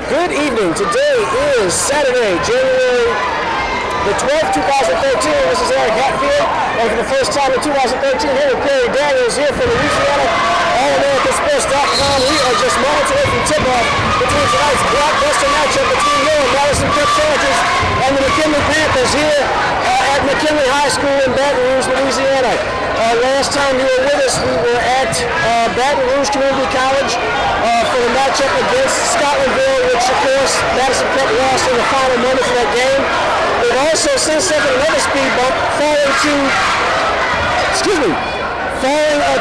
Good evening. Today is Saturday, January the 12th, 2013. This is Eric Hatfield. And for the first time in 2013, here with Perry Daniels here for Louisiana All-AmericanSports.com. We are just moments away from tip-off between tonight's blockbuster matchup between your Madison Prep Chargers and the McKinley Panthers here at McKinley High School in Baton Rouge, Louisiana. Last time you were with us, we were at Baton Rouge Community College for the matchup against Scotlandville, which of course Madison Prep lost in the final moments of that game. They've also since suffered another speed bump, falling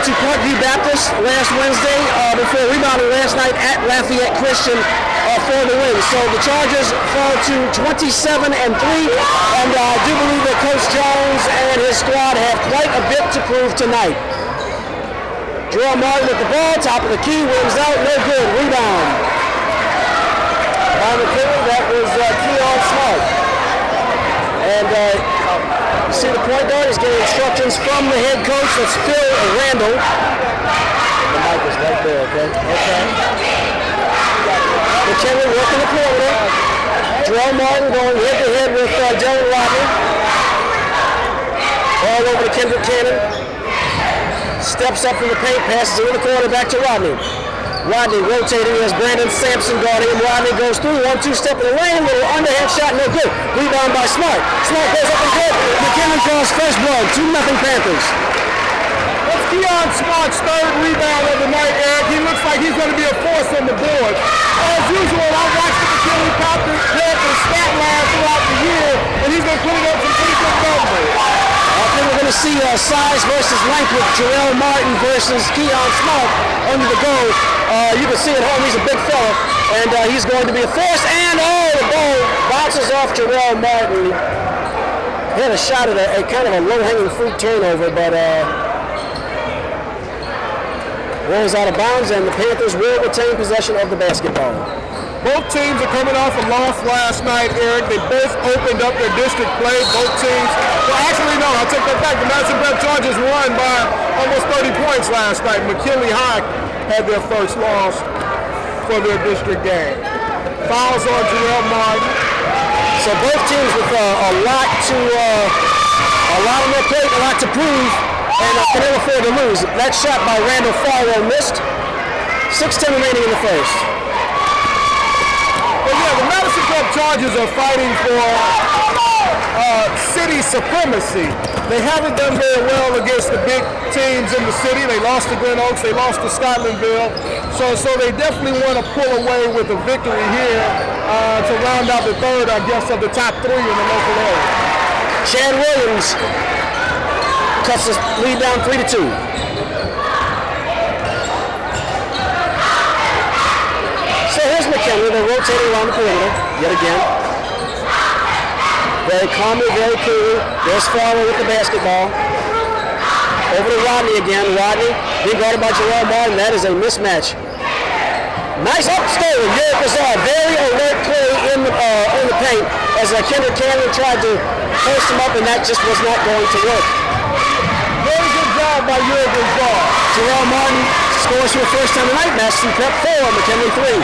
to Parkview Baptist last Wednesday before rebounding last night at Lafayette Christian for the win. So the Chargers fall to 27-3, and I do believe that Coach Jones and his squad have quite a bit to prove tonight. Jarrell Martin with the ball, top of the key, wins out, no good, rebound. By McKinley, that was Keon Smart. And you see the point guard is getting instructions from the head coach, that's Phil Randall. The mic is right there, okay? Okay. McKinley working the perimeter. Jarrell Martin going head-to-head with Dylan Rodney. All over to Kendrick Cannon. Steps up from the paint, passes it in the corner back to Rodney. Rodney rotating as Brandon Sampson guarding him. Rodney goes through, 1-2 step in the lane, little underhand shot, no good. Rebound by Smart. Smart goes up and good. McKinley calls first blood, 2-0 Panthers. That's Keon Smart's third rebound of the night, Eric. He looks like he's going to be a force on the board. As usual, I've watched the McKinley Panthers stat line throughout the year, and he's been putting up some pretty good numbers. I think we're going to see size versus length with Jarrell Martin versus Keon Smart under the goal. You can see at home he's a big fella, and he's going to be a force. And the ball bounces off Jarrell Martin. He had a shot at a kind of a low-hanging fruit turnover, but rolls out of bounds, and the Panthers will retain possession of the basketball. Both teams are coming off a loss last night, Eric. They both opened up their district play. Both teams, well, actually, no, I take that back. The Madison Prep Chargers won by almost 30 points last night. McKinley High had their first loss for their district game. Fouls on Jarrell Martin. So both teams with a lot on their plate, a lot to prove, and can never afford to lose. That shot by Randall Farwell missed. 6:10 remaining in the first. Well, yeah, the Madison Prep Chargers are fighting for city supremacy. They haven't done very well against the big teams in the city. They lost to Glen Oaks, they lost to Scotlandville. So they definitely want to pull away with a victory here to round out the third, I guess, of the top three in the local area. Chad Williams cuts the lead down 3-2. So here's McKinley. They're rotating around the perimeter yet again. Very calmly, very coolly. There's Farwell with the basketball. Over to Rodney again. Rodney being guarded by Jarrell Martin. That is a mismatch. Nice up stolen. Yerrick Lazard. Very alert play in the paint as Kendrick Cannon tried to post him up, and that just was not going to work. Very good job by Yerrick Lazard. Jarrell Martin scores for the first time tonight. Madison Prep 4, McKinley 3.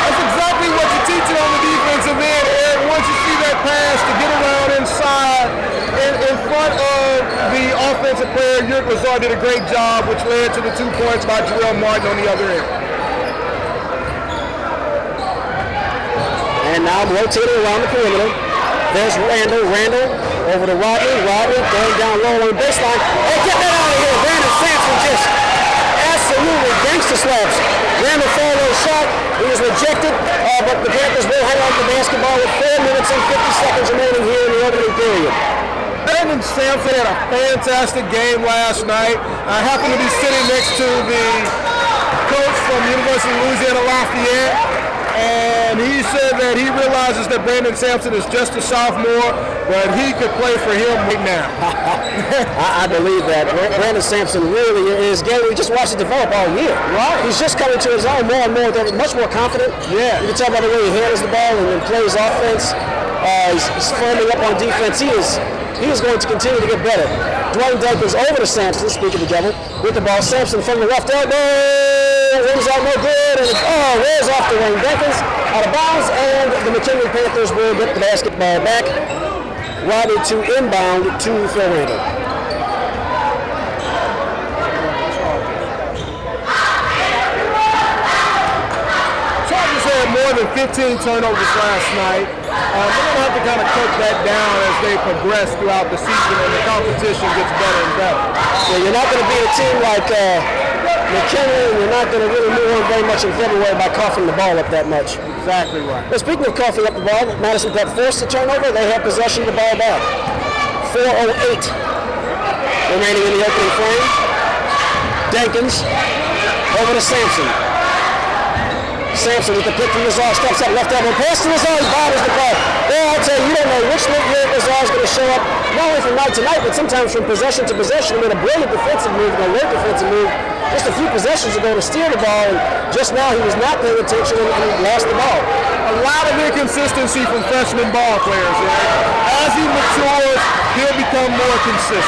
That's exactly what you're teaching on the defensive end, Eric. Once you see that pass to get around inside in front of the offensive player, Yerrick Lazard did a great job, which led to the 2 points by Jarrell Martin on the other end. And now rotating around the perimeter. There's Randall. Randall over to Rodney. Rodney going down low on the baseline. Hey, get that out of here. Brandon Sampson just absolutely gangster slaps Randall Farwell's shot. He was rejected, but the Panthers will hang on to the basketball with 4 minutes and 50 seconds remaining here in the opening period. Brandon Sampson had a fantastic game last night. I happened to be sitting next to the coach from the University of Louisiana Lafayette, and he said that he realizes that Brandon Sampson is just a sophomore, but he could play for him right now. I believe that. Brandon Sampson really is game. We just watched it develop all year. Right. He's just coming to his own more and more. They're much more confident. Yeah. You can tell by the way he handles the ball and plays offense. He's firming up on defense. He is going to continue to get better. Dwayne Dykers over to Sampson, speaking of the devil, with the ball. Sampson from the left elbow. Wins out no good. And where's off to Wayne Jenkins, out of bounds, and the McKinley Panthers will get the basketball back. Rodney to inbound to Phil Randall. Chargers had more than 15 turnovers last night. They're going to have to kind of cut that down as they progress throughout the season and the competition gets better and better. Yeah, you're not going to beat a team like McKinley, and you're not going to really move on very much in February by coughing the ball up that much. Exactly right. But speaking of coughing up the ball, Madison Prep forced the turnover. They have possession of the ball back. 4:08 remaining in the opening frame. Jenkins over to Sampson. Sampson with the pick from Lazar, steps up, left elbow, pass to Lazar, he bothers the ball. Well, I'll tell you, you don't know which year Lazar is going to show up, not only from night to night, but sometimes from possession to possession. He made a brilliant defensive move, a late defensive move, just a few possessions ago to steal the ball, and just now he was not paying attention and he lost the ball. A lot of inconsistency from freshman ball players. As he matures, he'll become more consistent.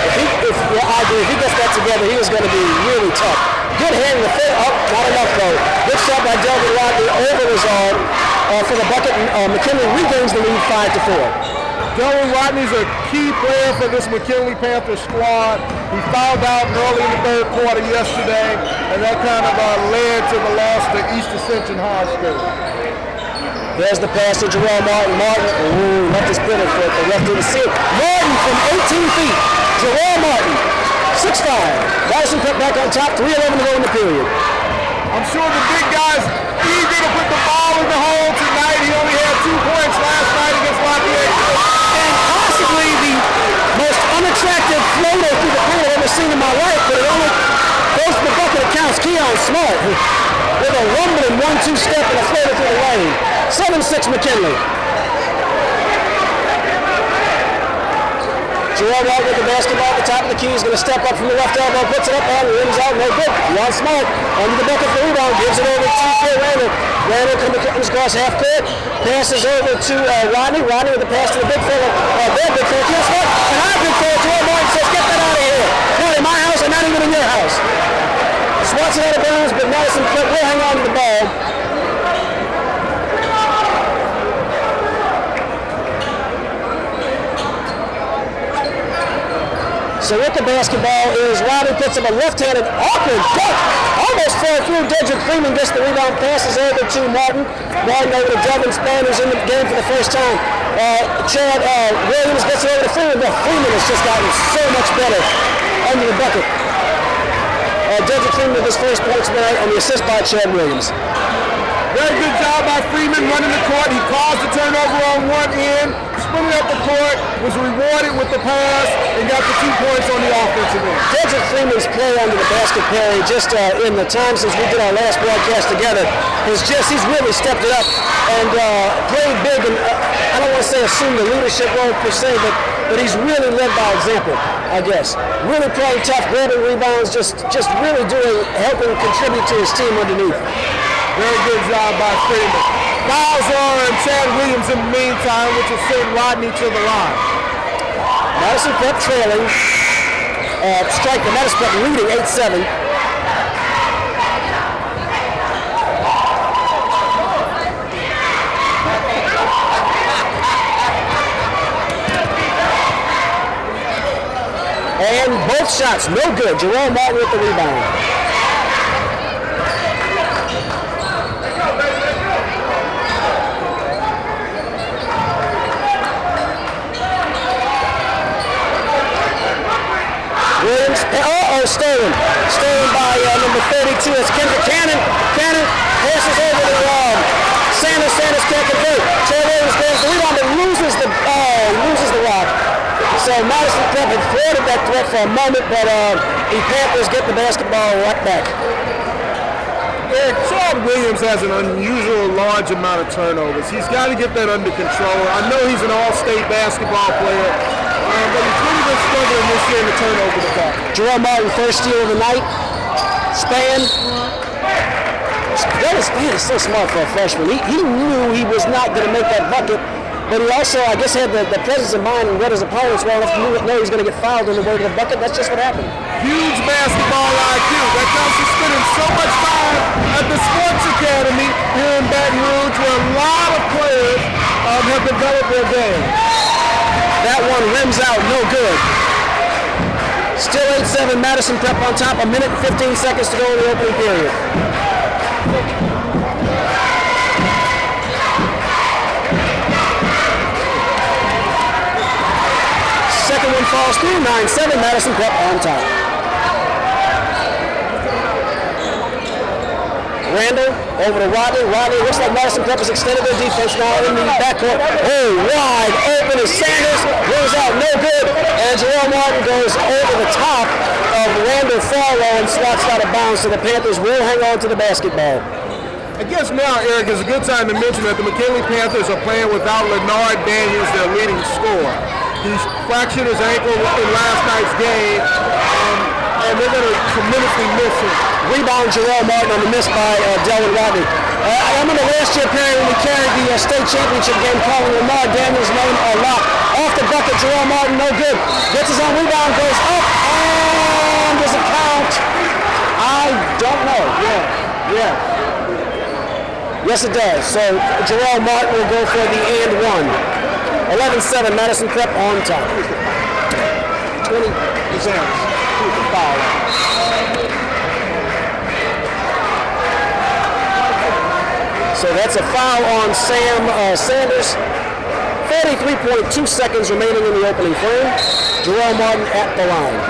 I agree, if he gets that together, he is going to be really tough. Good hand in the foot, not enough though. Good shot by Delvin Rodney over Lazard for the bucket. McKinley regains the lead 5-4. Delvin Rodney's a key player for this McKinley Panthers squad. He fouled out early in the third quarter yesterday, and that kind of led to the loss to East Ascension High School. There's the pass to Jerome Martin. Martin, left his pivot foot. The ref didn't see it. Martin from 18 feet. Jerome Martin, 6'5". Madison Prep back on top. 3:11 to go in the period. I'm sure the big guy's eager to put the ball in the hole tonight. He only had 2 points last night against Lafayette. And possibly the most unattractive floater through the pool I've ever seen in my life, but it only goes to the bucket that counts. Keon Smart with a rumbling 1-2 step and a floater through the lane. 7-6 McKinley. Jerome White with the basketball at the top of the key. He's going to step up from the left elbow, puts it up on, rims out, no good. Keon Smart under the bucket for rebound, gives it over to Phil Randall. Randall comes across half court, passes over to Rodney. Rodney with the pass to the big fella, their big fella, Keon Smart, and our big fella, Jerome Martin says, get that out of here. Not in my house and not even in your house. Swats it out of bounds, but Madison Prep will hang on to the ball. So with the basketball is Rodney, puts up a left-handed awkward cut. Almost fell through. Dedrick Freeman gets the rebound, passes over to Martin. Martin over to Devin Spann, who's in the game for the first time. Chad Williams gets it over to Freeman, but Freeman has just gotten so much better under the bucket. Dedrick Freeman with his first points tonight and the assist by Chad Williams. Very good job by Freeman running the court. He caused the turnover on one end, spinning up the court, was rewarded with the pass, and got the 2 points on the offensive end. Dedrick Freeman's play under the basket, Perry, just in the time since we did our last broadcast together, he's really stepped it up and played big. And I don't want to say assume the leadership role per se, but he's really led by example, I guess. Really playing tough, grabbing rebounds, just really helping contribute to his team underneath. Very good job by Freeman. Fouls on Chad Williams in the meantime, which has sent Rodney to the line. Madison Prep trailing. Strike the Madison Prep leading 8-7. And both shots, no good. Jerome Martin with the rebound. Williams, stolen. Stolen by number 32. It's Kendrick Cannon. Cannon passes over to Sanders. Sanders can't convert. Chad Williams goes the rebound, but loses the rock. So Madison Prep had thwarted that threat for a moment, but the Panthers get the basketball right back. Chad Williams has an unusual large amount of turnovers. He's got to get that under control. I know he's an all-state basketball player, but he's really been struggling this year in the turnover department. Jerome Martin, first steal of the night. Spann. Devin Spann is so smart for a freshman. He knew he was not going to make that bucket, but he also, I guess, had the presence of mind and read his opponents well enough to know he was going to get fouled on the way to the bucket. That's just what happened. Huge basketball IQ. That comes from spending so much time at the one rims out, no good. Still 8-7, Madison Prep on top, 1 minute and 15 seconds to go in the opening period. Second one falls through, 9-7, Madison Prep on top. Randall over to Rodney. Rodney looks like Madison Prep has extended their defense now in the backcourt. Oh, wide open is Sanders. Goes out, no good. And Jerome Martin goes over the top of Randall Farlow and slots out of bounds, so the Panthers will hang on to the basketball. I guess now, Eric, is a good time to mention that the McKinley Panthers are playing without Leonard Daniels, their leading scorer. He fractured his ankle in last night's game, and they're going to tremendously miss him. Rebound Jerome Martin on the miss by Delvin Rodney. I remember last year period when we carried the state championship game, calling Lamar Daniels' name a lot. Off the bucket, Jerome Martin, no good. Gets his own rebound, goes up, and does it count? I don't know. Yeah. Yes, it does. So Jerome Martin will go for the and one. 11-7, Madison Prep on top. 20 foul. So that's a foul on Sam Sanders. 33.2 seconds remaining in the opening frame. Jerome Martin at the line.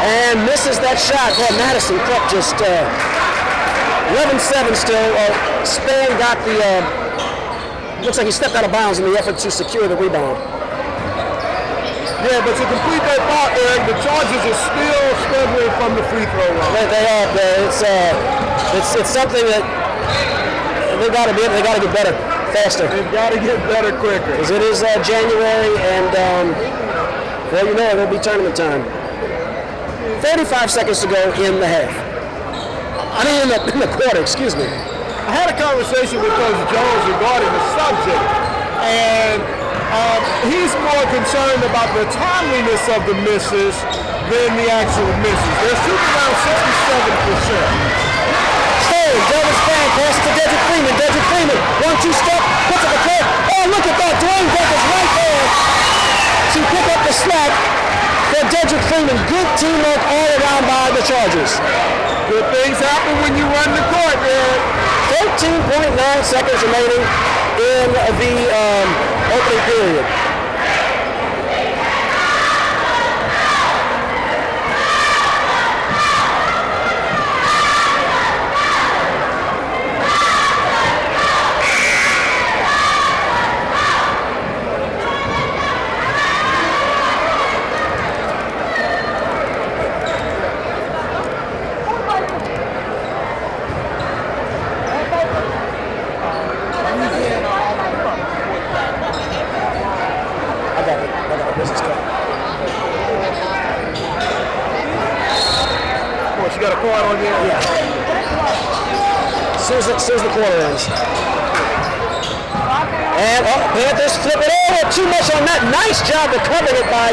And misses that shot. Well, Madison Prep just 11-7 still. Span got the, looks like he stepped out of bounds in the effort to secure the rebound. Yeah, but to complete that thought, Eric, the Chargers are still struggling from the free throw line. They are. It's something that they got to get better, faster. They've got to get better quicker. Because it is January, and well, you know it'll be tournament time. 35 seconds to go in the half. I mean, in the quarter. Excuse me. I had a conversation with Coach Jones regarding the subject, and he's more concerned about the timeliness of the misses than the actual misses. They're shooting around 67%. Stay, Delvin Span passes to Dedrick Freeman. Dedrick Freeman, 1-2 step, puts up the court. Oh, look at that. Dwayne Becker's right there to pick up the slack for Dedrick Freeman. Good teamwork all around by the Chargers. Good things happen when you run the court, man. 13.9 seconds remaining in the opening period. Got a card on there? Yeah. As soon as the quarter ends. And Panthers flip it over. Too much on that. Nice job recovering it by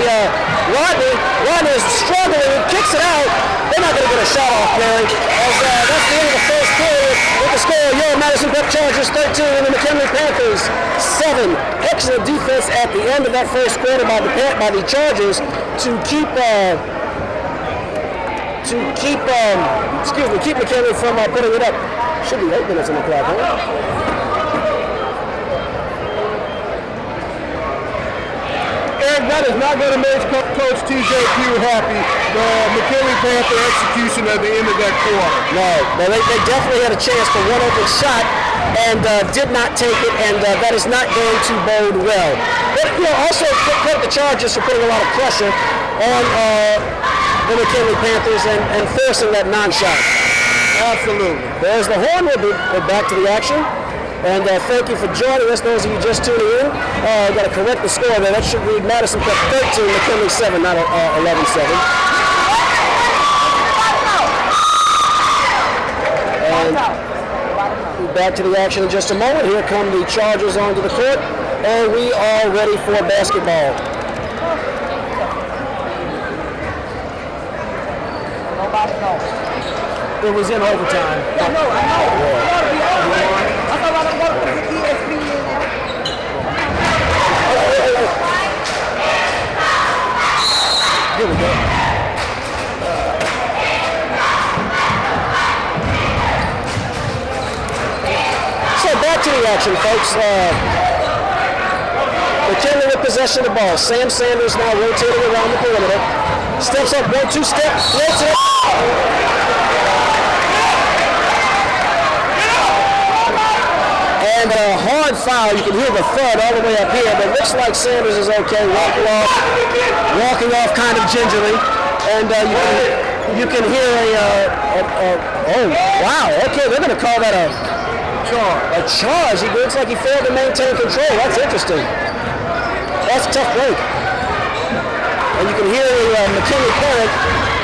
Rodney. Rodney is struggling and kicks it out. They're not going to get a shot off, Perry. As that's the end of the first period with the score. Your Madison Prep Chargers 13 and the McKinley Panthers 7. Excellent defense at the end of that first quarter by the Chargers to keep McKinley from putting it up. Should be 8 minutes on the clock, huh? Eric, that is not going to make Coach TJ Pugh happy, the McKinley Panther execution at the end of that quarter. No, they definitely had a chance for one open shot and did not take it, and that is not going to bode well. But, also credit the Chargers for putting a lot of pressure on the McKinley Panthers and forcing that non-shot. Absolutely. There's the horn. We're back to the action. And thank you for joining us, those of you just tuning in. I've got to correct the score there. That should read Madison Prep 13, McKinley 7, not 11-7. And we'll be back to the action in just a moment. Here come the Chargers onto the court, and we are ready for basketball. It was in overtime. Yeah, no, I know. It ought to be overtime. I thought I was going to ESPN. Here we go. So back to the action, folks. McKinley with possession of the ball. Sam Sanders now rotating around the perimeter. Steps up, 1-2 step, floats it up. And a hard foul. You can hear the thud all the way up here, but it looks like Sanders is okay. Walking off kind of gingerly. And you can hear oh, wow. Okay, they're going to call that a charge. It looks like he failed to maintain control. That's interesting. That's a tough break. And you can hear the McKinley parent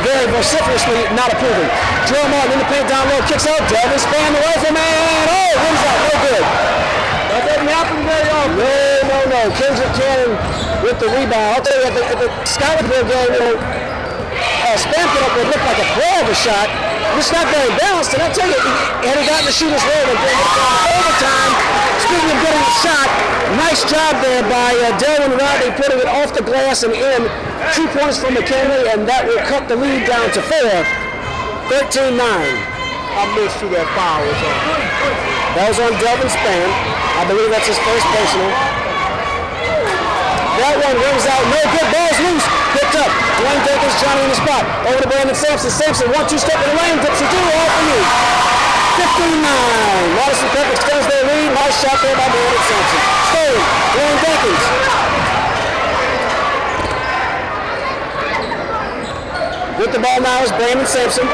very vociferously not approving. Joe Martin in the paint down low, kicks out. Devin Span, the rifleman. Oh, wins out. No good. That doesn't happen very often. No. Kendrick Cannon with the rebound. I'll tell you, at the Scotlandville game, Span put up what looked like a pro of a shot. It's not very balanced, and I'll tell you, had he gotten the shooter's roll and bring it down overtime, speaking of getting a shot, nice job there by Delwyn Rodney putting it off the glass and in. 2 points for McKinley, and that will cut the lead down to 4. 13-9. I missed who that foul was on. That was on Delvin Span. I believe that's his first personal. That one rings out. No good. Ball's loose. Picked up. Dwayne Jenkins, Johnny in the spot. Over to Brandon Sampson. Sampson, 1-2 step in the lane. Dips it through. All for you. 15-9. Madison Prep extends their lead. Nice shot there by Brandon Sampson. Stolen. Dwayne Jenkins. With the ball now is Brandon Sampson.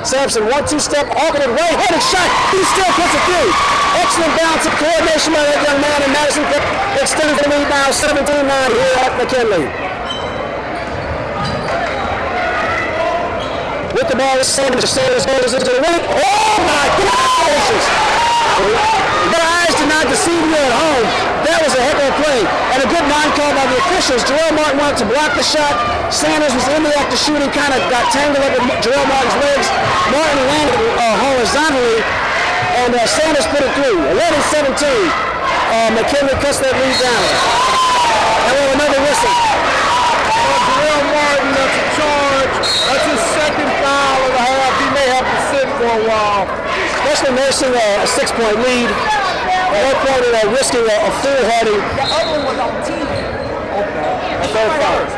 Sampson, 1-2 step, alternate right, headed shot. He still puts it through. Excellent balance of coordination by that young man, and Madison Prep extends the lead now 17-9 here at McKinley. With the ball is Sanders. Sanders goes into the ring. Oh my goodness! Your eyes did not deceive you at home. That was a heck of a play. And a good non-call by the officials. Jarrell Martin wanted to block the shot. Sanders was in the act of shooting, kind of got tangled up with Jarrell Martin's legs. Martin landed horizontally, and Sanders put it through. 11-17. McKinley cuts that lead down. And we have another whistle. Jarrell Martin, that's a charge. That's his second foul of the half. He may have to sit for a while. Especially nursing a 6-point lead. At one point, risking a foolhardy. The other one was on team. Okay. That's all fouls.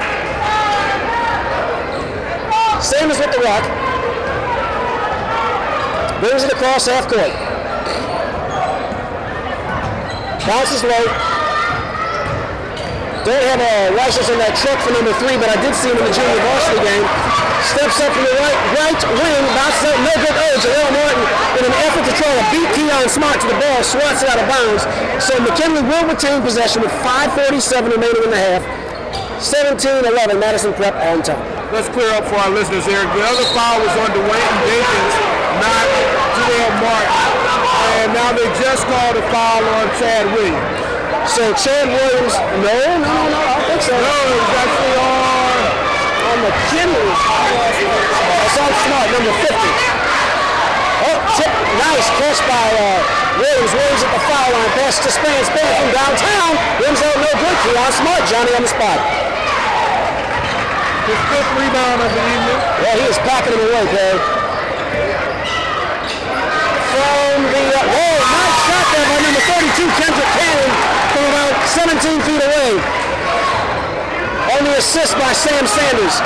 Sanders with the rock. Brings it across half court. Bounces low. Don't have a license on that truck for number 3, but I did see him in the junior varsity game. Steps up from the right wing, bounces out, no good. Oh, Jarrell Martin, in an effort to try to beat Keon Smart to the ball, swats it out of bounds. So McKinley will retain possession with 5:47 remaining in the half. 17-11, Madison Prep on top. Let's clear up for our listeners here. The other foul was on Dwayne Jenkins, not Jarrell Martin. And now they just called a foul on Chad Williams. So Chad Williams, no, I don't think so. No, it was actually on McKinley. It's on Smart, number 50. Oh, tip, nice catch by Williams. Williams at the foul line, pass to Span. Span from downtown. Williams out, no good. Keon Smart, Johnny on the spot. His 5th rebound of the evening. Yeah, he is packing him away, Perry. From the, nice shot there by number 32, Kendrick Cannon, from about 17 feet away. On the assist by Sam Sanders.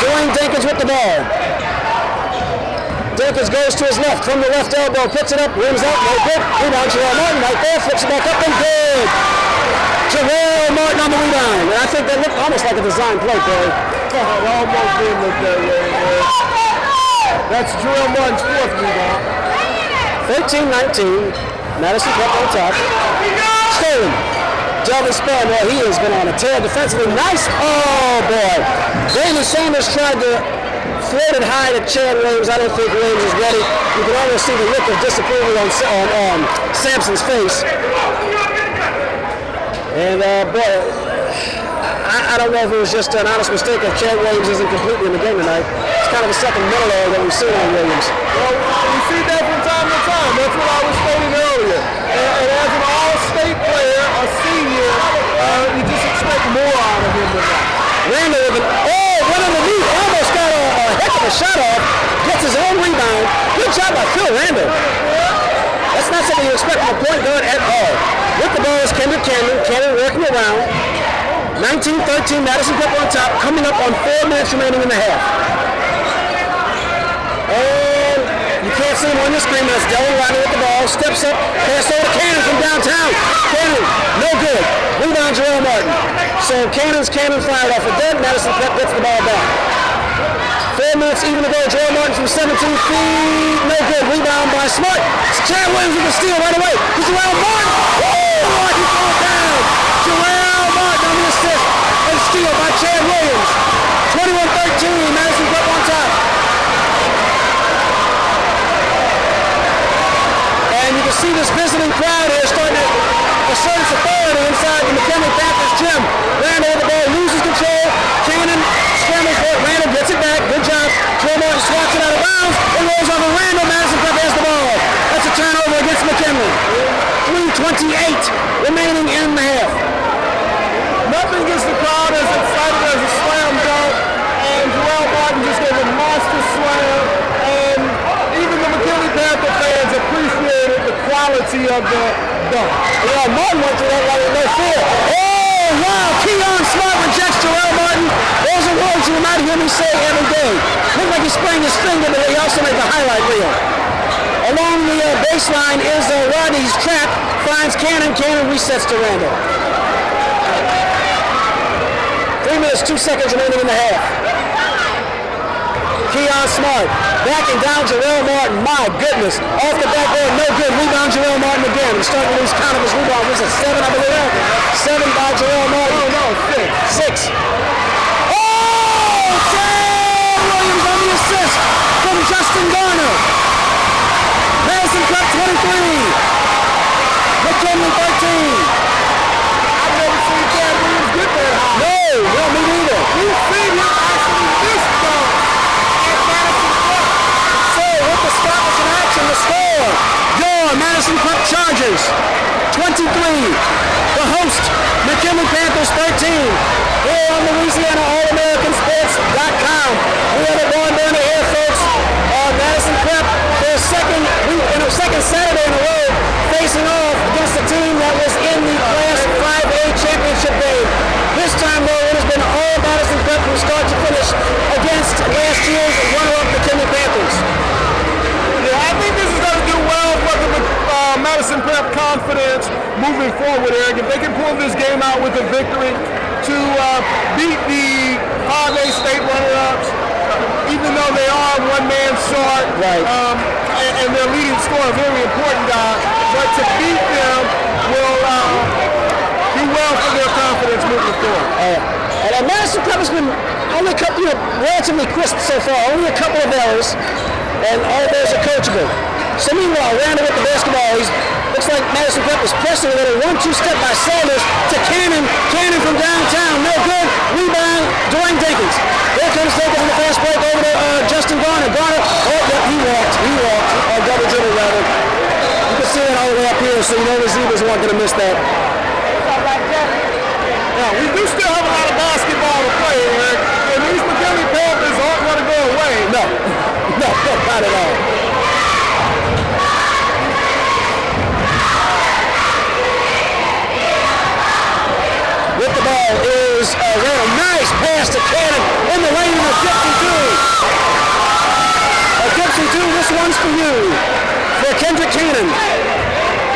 Dwayne Jenkins with the ball. Jenkins goes to his left, from the left elbow, puts it up, rims out, no good. Rebound, Jarrell Martin right there, flips it back up and good. Jarrell Martin on the rebound. And I think that looked almost like a design play, Perry. It almost did look that way, man. That's Jarrell Martin's 4th rebound. 13-19, Madison Prep on top. Stolen. Delvin Span, well, he has been on a tear defensively. Nice, oh boy. Brandon Sanders tried to float it high to Chad Williams. I don't think Williams is ready. You can almost see the look of disapproval on Sampson's face. And boy, I don't know if it was just an honest mistake if Chad Williams isn't completely in the game tonight. It's kind of a second middle error that we've seen on Williams. Well, we see that from time to time. That's what I was stating earlier. And as an all-state player, a senior, you just expect more out of him than that. Randall with one underneath, almost got a heck of a shot off, gets his own rebound. Good job by Phil Randall. That's not something you expect from a point guard at all. With the ball is Kendrick Cannon. Cannon working around. 19-13, Madison Prep on top, coming up on 4 minutes remaining in the half. And you can't see him on your screen, but it's Delon Rodney with the ball. Steps up, pass over to Cannon from downtown. Cannon, no good. Rebound Jarrell Martin. So Cannon fired off a dead. Madison Prep gets the ball back. 4 minutes even to go. Jarrell Martin from 17 feet. No good. Rebound by Smart. Chad Williams with a steal right away. To Jarrell Martin. Oh, he falls down. Jarrell Martin on the assist. And steal by Chad Williams. 21-13. Madison Prep on top. And you can see this visiting crowd here starting to assert its authority inside the McKinley Panthers gym. Randall with the ball, loses control. Cannon scrambles for it. Randall gets it back. Good job. Jarrell Martin swats it out of bounds. It rolls over Randall. Madison Prep has the ball. That's a turnover against McKinley. 3:28 remaining in the half. Nothing gets the crowd as excited as a slam dunk. And Jarrell Martin just gave a monster slam. And even the McKinley Panther fans appreciated the quality of the dunk. Yeah, Martin went through that like with no fear. Oh, wow. Keon Smart rejects Jarrell Martin. Those are words you might hear me say every day. Looked like he sprained his finger, but he also made the highlight reel. Along the baseline is Rodney's trap. Finds Cannon. Cannon resets to Randall. 3 minutes, 2 seconds remaining in the half. Keon Smart backing down Jarrell Martin. My goodness. Off the backboard, no good. Rebound Jarrell Martin again. He's starting to lose count of his rebound. Was it 7, I believe? 7 by Jarrell Martin. Oh, no, 6. 6. Oh! Chad Williams on the assist from Justin Garner. Madison Prep 23. McKinley 13. I've never seen Chad Williams get that high. No, me neither. We've seen him actually miss dunk at Madison Prep. So, with the stoppage in action, the score. Your Madison Prep Chargers 23. The host, McKinley Panthers 13. Here on Louisiana All-AmericanSports.com. We have a barn burner here, folks. Madison Prep for a second Saturday in a row facing off against a team that was in the Class 5A championship game. This time, though, it has been all Madison Prep from start to finish against last year's runner-up McKinley Panthers. Yeah, I think this is going to do well for the Madison Prep confidence moving forward, Eric. If they can pull this game out with a victory to beat the 5A state runner-ups, even though they are one man short, right. And their leading scorer, a very important guy, but to beat them will do well for their confidence moving forward. And Madison Prep has been only relatively crisp so far, only a couple of errors, and all those are coachable. So meanwhile, Randall with the basketball, looks like Madison Prep is pressing a little 1-2 step by Sanders to Cannon. Cannon from downtown, no good. Rebound, Dwayne Jenkins. Here comes Jenkins in the fast break over to Justin Garner. Garner, he walked. Double dribble rather. You can see it all the way up here, so you know the Zebras weren't going to miss that. Now, we do still have a lot of basketball to play, Eric, and these McKinley Panthers aren't going to go away. No, not at all. With the ball is Randall. Nice pass to Cannon in the lane of Gibson 2. Gibson 2, this one's for you. For Kendrick Cannon.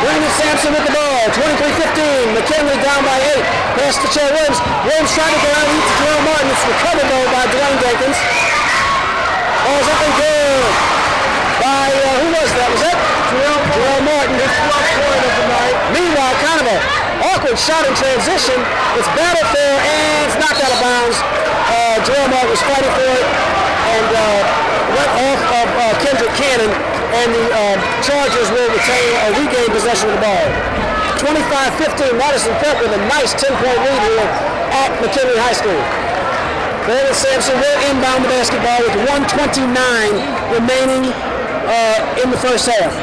Brandon Sampson with the ball. 23-15. McKinley down by 8. Pass to Chad Williams. Williams trying to go out to Jarrell Martin. It's recovered though by Dwayne Jenkins. Ball's up and good. By, who was that? Was that Jarrell Martin? His plus point of the night. Meanwhile, kind of a awkward shot in transition. It's battled for and it's knocked out of bounds. Jarrell Martin was fighting for it and went off of Kendrick Cannon, and the Chargers will regain possession of the ball. 25-15, Madison Prep with a nice 10-point lead here at McKinley High School. Brandon Sampson will inbound the basketball with 1:29 remaining in the first half.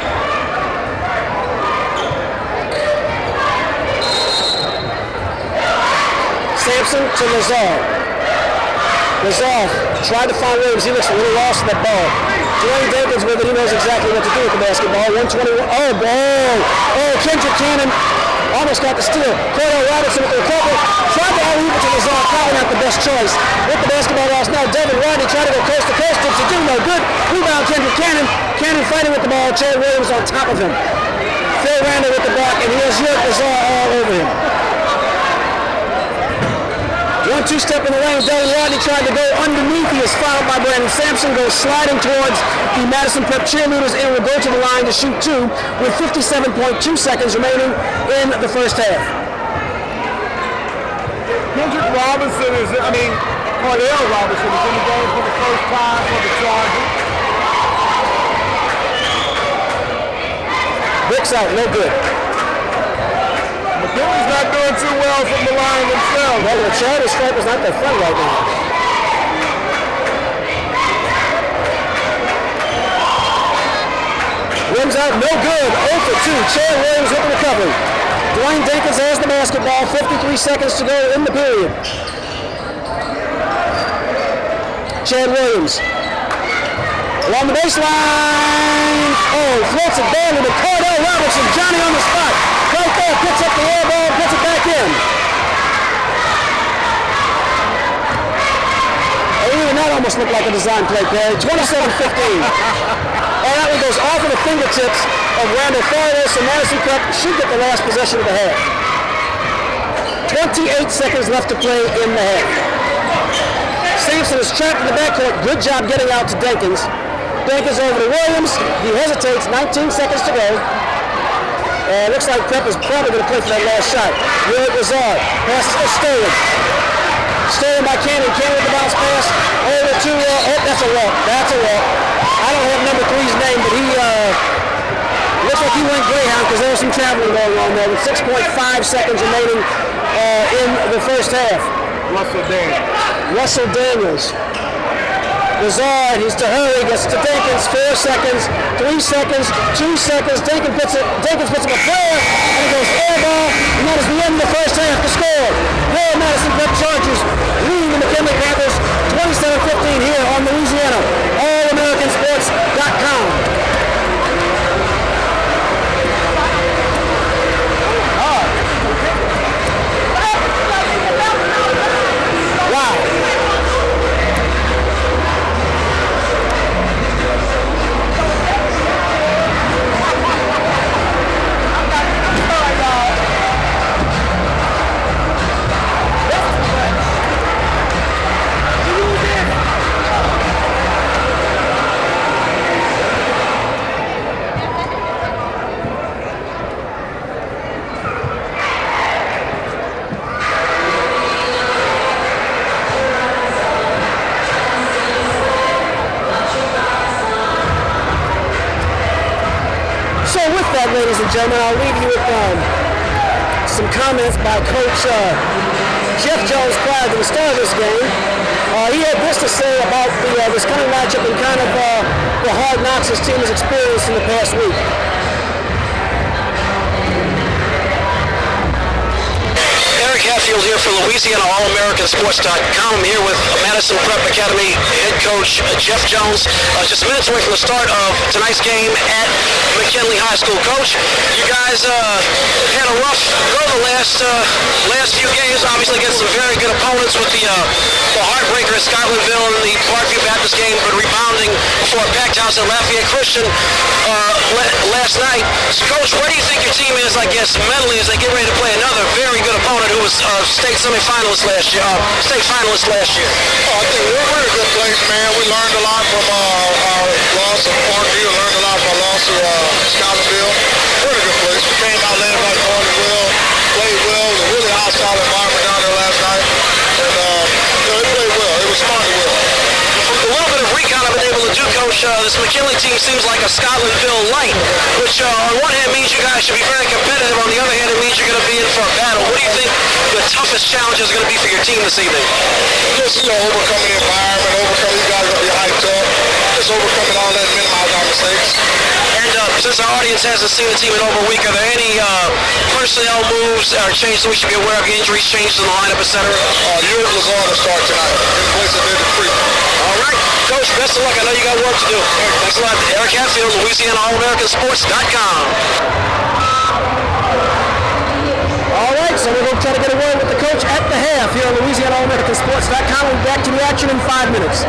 Sampson to Lazar. Lazar tried to find Williams. He looks really lost in that ball. Dwayne Jenkins with it. He knows exactly what to do with the basketball. 121. Oh, ball. Oh, Kendrick Cannon almost got the steal. Cordell Robertson with the recovery. Tried to alley-oop it to Lazar. Probably not the best choice. With the basketball lost now. Devin Rodney tried to go coast to coast. To do no good. Rebound Kendrick Cannon. Cannon fighting with the ball. Chad Williams on top of him. Phil Randall with the block. And here's York Lazar all over him. 1-2 step in the lane. Devin Rodney tried to go underneath. He is fouled by Brandon Sampson. Goes sliding towards the Madison Prep cheerleaders and will go to the line to shoot two with 57.2 seconds remaining in the first half. Kendrick Robinson is, Cordell Robinson is in the game for the first time for the Chargers. Bricks out, no good. McKinley's not doing too well from the line themselves. Well, the charity stripe is not that fun right now. Rims out, no good. 0 for 2. Chad Williams with the recovery. Dwayne Jenkins has the basketball. 53 seconds to go in the period. Chad Williams. Along the baseline. Oh, floats it down to Cordell Robertson. Johnny on the spot. Right there, picks up the air ball, puts it back in. And even that almost looked like a design play, Perry. 27-15. That one goes off of the fingertips of Randall Farias, so Madison Prep should get the last possession of the half. 28 seconds left to play in the half. Sampson is trapped in the backcourt. Good job getting out to Jenkins. Jenkins over to Williams. He hesitates. 19 seconds to go. Looks like Prep is probably going to play for that last shot. Will Lazard passes to Sterling. Sterling by Cannon. Cannon with the bounce pass. Over to, that's a walk. That's a walk. I don't have number 3's name, but he looks like he went Greyhound because there was some traveling going on there with 6.5 seconds remaining in the first half. Russell Daniels. Lazard, he's to hurry, gets to Jenkins, 4 seconds, 3 seconds, 2 seconds. Jenkins puts him a prayer, and he goes air ball, and that is the end of the first half to score. Here Madison Prep Chargers leading the McKinley Panthers 27-15 here on Louisiana AllAmericanSports.com. Wow. Ladies and gentlemen, I'll leave you with some comments by Coach Jeff Jones prior to the start of this game. He had this to say about this coming matchup and kind of the hard knocks his team has experienced in the past week. Hatfield here for Louisiana AllAmericanSports.com. I'm here with Madison Prep Academy head coach Jeff Jones. Just minutes away from the start of tonight's game at McKinley High School. Coach, you guys had a rough go the last few games, obviously against some very good opponents with the heartbreaker at Scotlandville and the Parkview Baptist game, but rebounding before a packed house at Lafayette Christian last night. So, Coach, where do you think your team is, I guess, mentally as they get ready to play another very good opponent who was state semi-finalist last year, state finalist last year? Oh, I think we're in a good place, man. We learned a lot from our loss at Parkview, learned a lot from our loss to Scotlandville. We're in a good place. We came out led by Party well, played well. It was a really hostile environment down there last night. And, they played well. It was smart well. A little bit of recon I've been able to do, Coach. This McKinley team seems like a Scotlandville light, which which on one hand means you guys should be very competitive. On the other hand, it means you're going to be in for a battle. What do you think the toughest challenge is going to be for your team this evening? Just, overcoming the environment, overcoming you guys are going to be hyped up. Just overcoming all that and minimize our mistakes. And since our audience hasn't seen the team in over a week, are there any personnel moves or changes that we should be aware of, injuries, changes in the lineup, etc.? Europe was on to start tonight. In place of David Free. All right. Coach, best of luck. I know you got work to do. Thanks a lot. Eric Hatfield, Louisiana All-AmericanSports.com. All right, so we're going to try to get a word with the coach at the half here on Louisiana All-AmericanSports.com. We'll be back to the action in 5 minutes.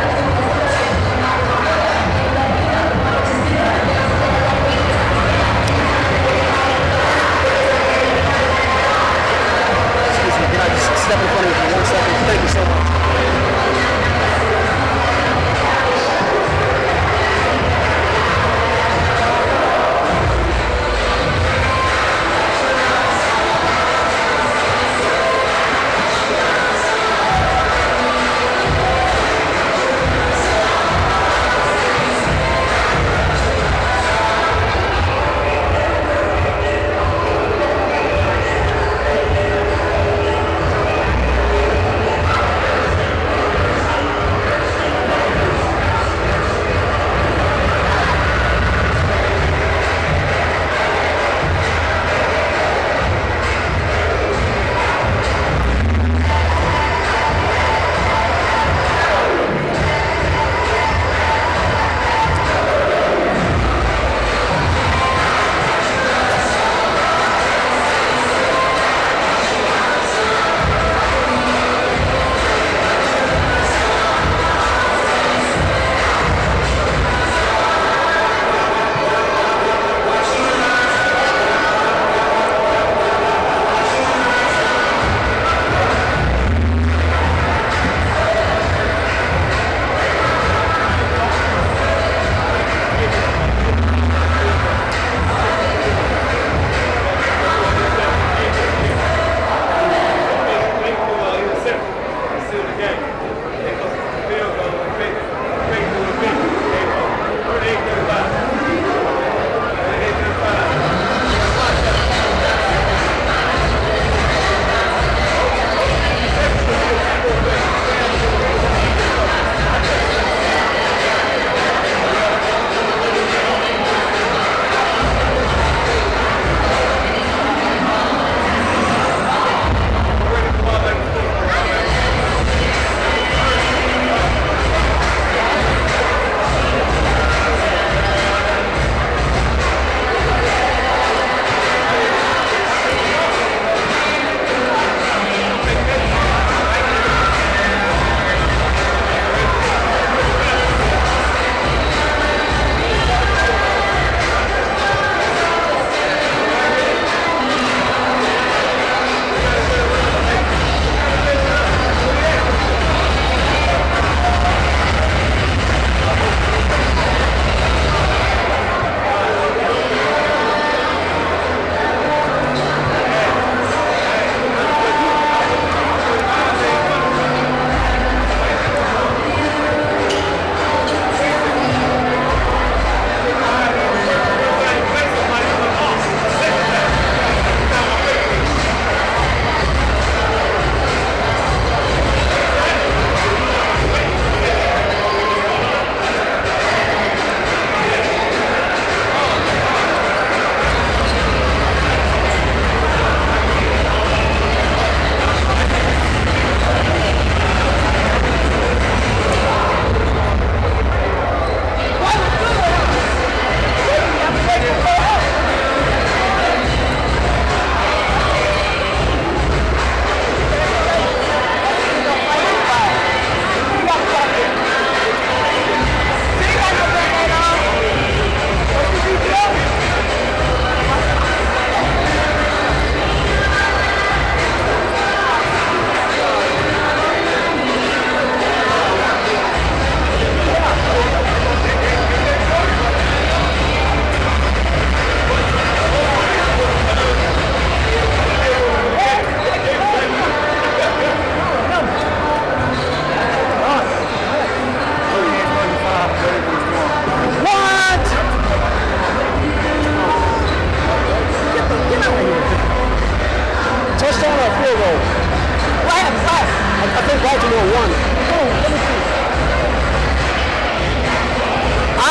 Can I just step in front of you for 1 second? Thank you so much.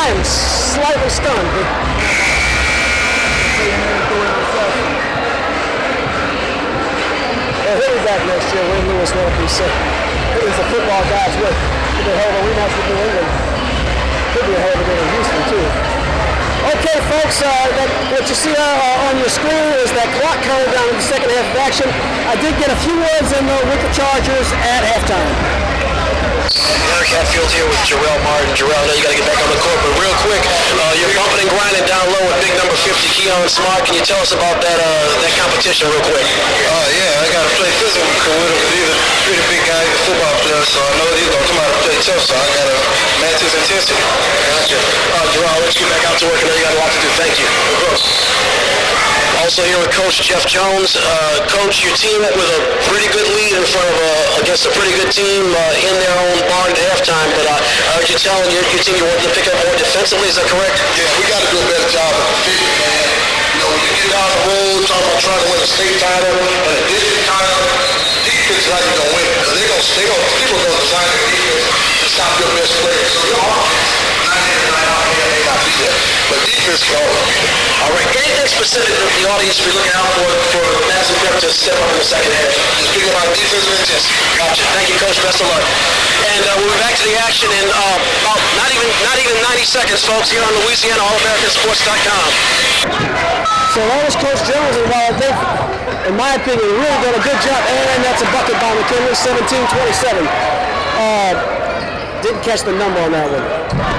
I am slightly stunned. He'll be back next year. Wayne Lewis won't be sick. He's a football guy's with. Could be a hell of a rematch with New England. Could be a hell of a game in Houston, too. Okay, folks, what you see on your screen is that clock counting down in the second half of action. I did get a few words in with the Chargers at halftime. Eric Hatfield here with Jarrell Martin. Jarrell, I know you got to get back on the court, but real quick, you're bumping and grinding down low with big number 50, Keon Smart. Can you tell us about that competition real quick? Yeah, I got to play physical with him, but he's a pretty big guy. He's a football player, so I know he's going to come out and play tough, so I got to match his intensity. Gotcha. Jarrell, I'll let you get back out to work. I know you got a lot to do. Thank you. Also here with Coach Jeff Jones. Coach, your team with a pretty good lead in front of against a pretty good team in their own barn at halftime, but I heard you telling your team you wanted to pick up more defensively. Is that correct? Yeah, we got to do a better job of defending, man. You know, when you get down the road, talking about trying to win a state title and a district title, defense is how you going to win it, because people are going to design their defense to stop your best player. So your offense, night in and night out, may not be there, but defense can always be there. All right. Anything specific that the audience should be looking out for Madison Prep to step up in the second half? Just pick up our defensive intensity. Gotcha. Thank you, Coach. Best of luck. And we'll be back to the action in about not even 90 seconds, folks, here on Louisiana AllAmericanSports.com. So that was Coach Jones, and while they, in my opinion, really done a good job, and that's a bucket by McKinley, 17-27. Didn't catch the number on that one.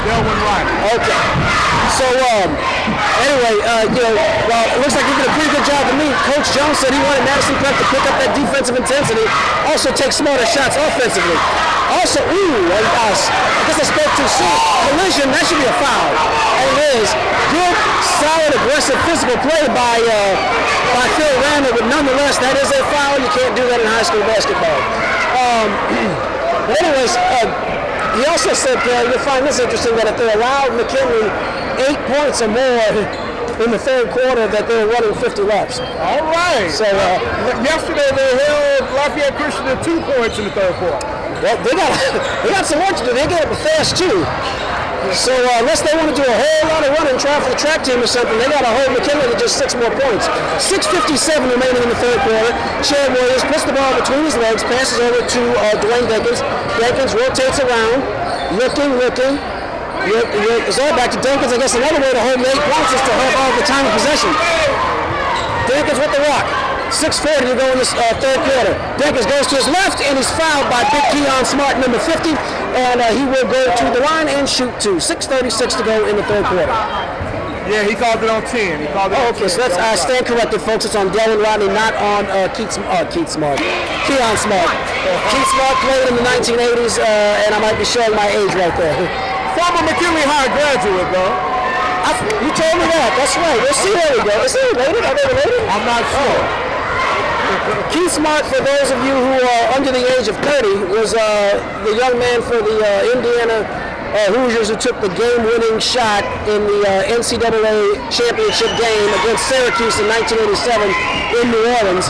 Delvin Ryan. Okay. So, anyway, well, it looks like he did a pretty good job to me. Coach Jones said he wanted Madison Prep to pick up that defensive intensity, also take smarter shots offensively. Also, I guess I spoke too soon. Collision, that should be a foul. And it is. Good, solid, aggressive physical play by Phil Randall, but nonetheless, that is a foul. You can't do that in high school basketball. But anyways, he also said, you'll find this interesting, that if they allowed McKinley 8 points or more in the third quarter, that they were running 50 laps. All right. So yesterday they held Lafayette Christian to 2 points in the third quarter. Well, they got some work to do. They get up fast too. So unless they want to do a whole lot of running, try for the track team or something, they got to hold McKinley to just 6 more points. 6:57 remaining in the third quarter. Chad Williams puts the ball between his legs, passes over to Dwayne Denkins. Denkins rotates around, looking. It's all back to Denkins. I guess another way to hold 8 points is to hold all the time of possession. Denkins with the rock. 6:40 to go in this third quarter. Denkins goes to his left, and he's fouled by big Keon Smart, number 50, and he will go to the line and shoot 2. 6:36 to go in the third quarter. Yeah, he called it on 10. Okay, so that's, I stand corrected, folks. It's on Delvin Rodney, not on Keon Smart. Keon Smart played in the 1980s, and I might be showing my age right there. Former McKinley High graduate, though. You told me that. That's right. We'll see. There we go. Is he related? Are they related? I'm not sure. Keith Smart, for those of you who are under the age of 30, was the young man for the Indiana Hoosiers who took the game-winning shot in the NCAA championship game against Syracuse in 1987 in New Orleans.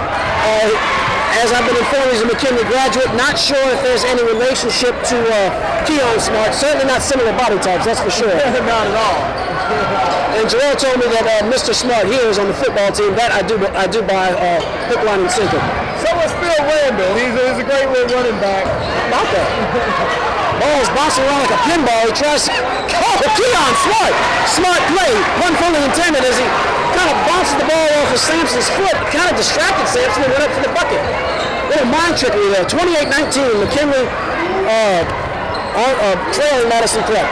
As I've been informed, he's a McKinley graduate. Not sure if there's any relationship to Keon Smart. Certainly not similar body types, that's for sure. Not at all. And Jarrell told me that Mr. Smart here is on the football team. That I do buy hook, line, and sinker. So was Phil Randall. He's a great running back. About that. Ball's bouncing around like a pinball. He tries to... Oh, Keon Smart! Smart play. Pun fully intended as he kind of bounces the ball off of Sampson's foot. Kind of distracted Sampson and went up for the bucket. Little mind trickery there. 28-19. McKinley trailing Madison Prep.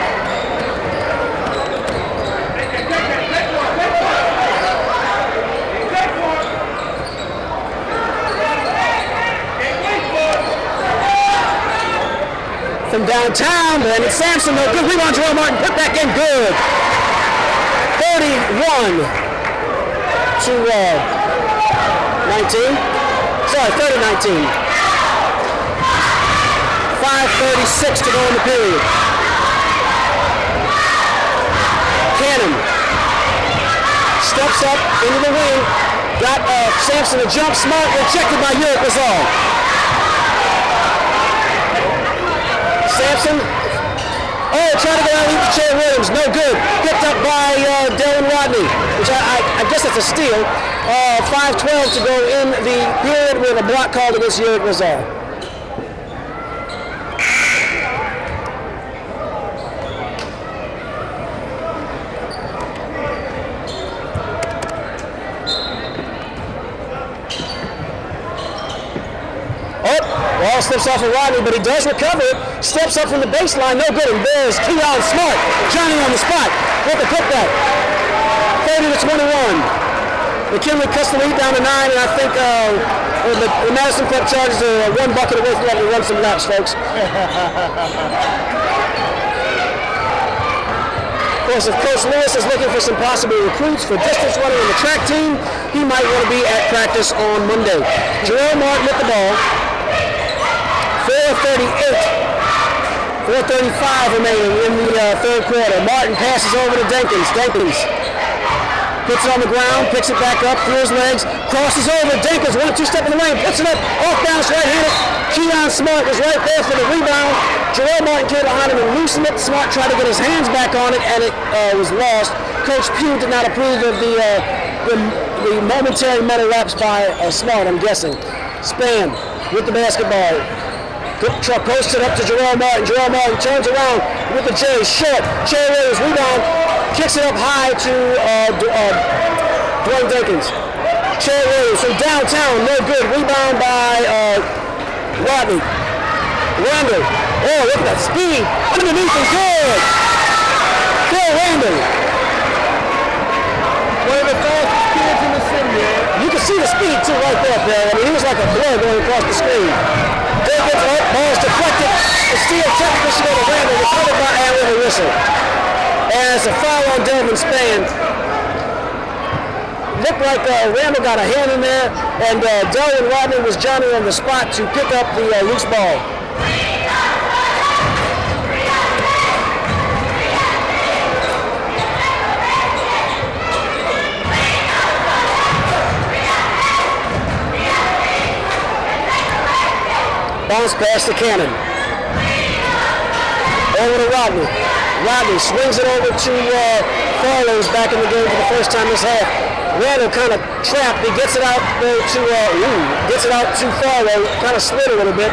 From downtown, Brandon Sampson, no good rebound, Jarrell Martin, put back in, good. 31 to 19. Sorry, 30-19. 5:36 to go in the period. Cannon steps up into the wing, got Sampson a jump, Smart, rejected by Uric Lazar. Sampson Oh, trying to get out of Jay Williams. No good. Picked up by Dylan Rodney, which I guess it's a steal. 5:12 to go in the period with a block called against Yurik Razar. Ball slips off of Rodney, but he does recover it. Steps up from the baseline, no good. And there's Keon Smart, Johnny on the spot with the putback. 30-21. McKinley cuts the lead down to 9, and I think the Madison Prep Chargers are one bucket away from letting run some laps, folks. Of course, if Coach Lewis is looking for some possible recruits for distance running on the track team, he might want to be at practice on Monday. Jerome Martin with the ball. 4:35 remaining in the third quarter. Martin passes over to Jenkins. Puts it on the ground, picks it back up, through his legs, crosses over. Jenkins, 1-2 step in the lane, puts it up, off bounce, right-handed. Keon Smart was right there for the rebound. Jerome Martin came behind him and loosened it. Smart tried to get his hands back on it, and it was lost. Coach Pugh did not approve of the momentary mental lapse by Smart, I'm guessing. Span with the basketball. Truck posted up to Jerome Martin. Jerome Martin turns around with the J, short. Jay Williams rebound, kicks it up high to Dwayne Jenkins. Jay Williams from downtown, no good. Rebound by Rodney. Randall. Oh, look at that speed. Underneath and good. Phil Randall. One of the fastest kids in the city, man. You can see the speed too right there, Phil. I mean, he was like a blur going across the screen. Jenkins up, ball's deflected. The steal technically should go to Randall. Recovered by Aaron with a whistle. And it's a foul on Delvin Span. Looked like Randall got a hand in there, and Delvin Rodney was Johnny on the spot to pick up the loose ball. Bounce pass to Cannon. Over to Rodney. Rodney swings it over to Farlow's back in the game for the first time this half. Randall kind of trapped. He gets it out to Farlow. Kind of slid a little bit.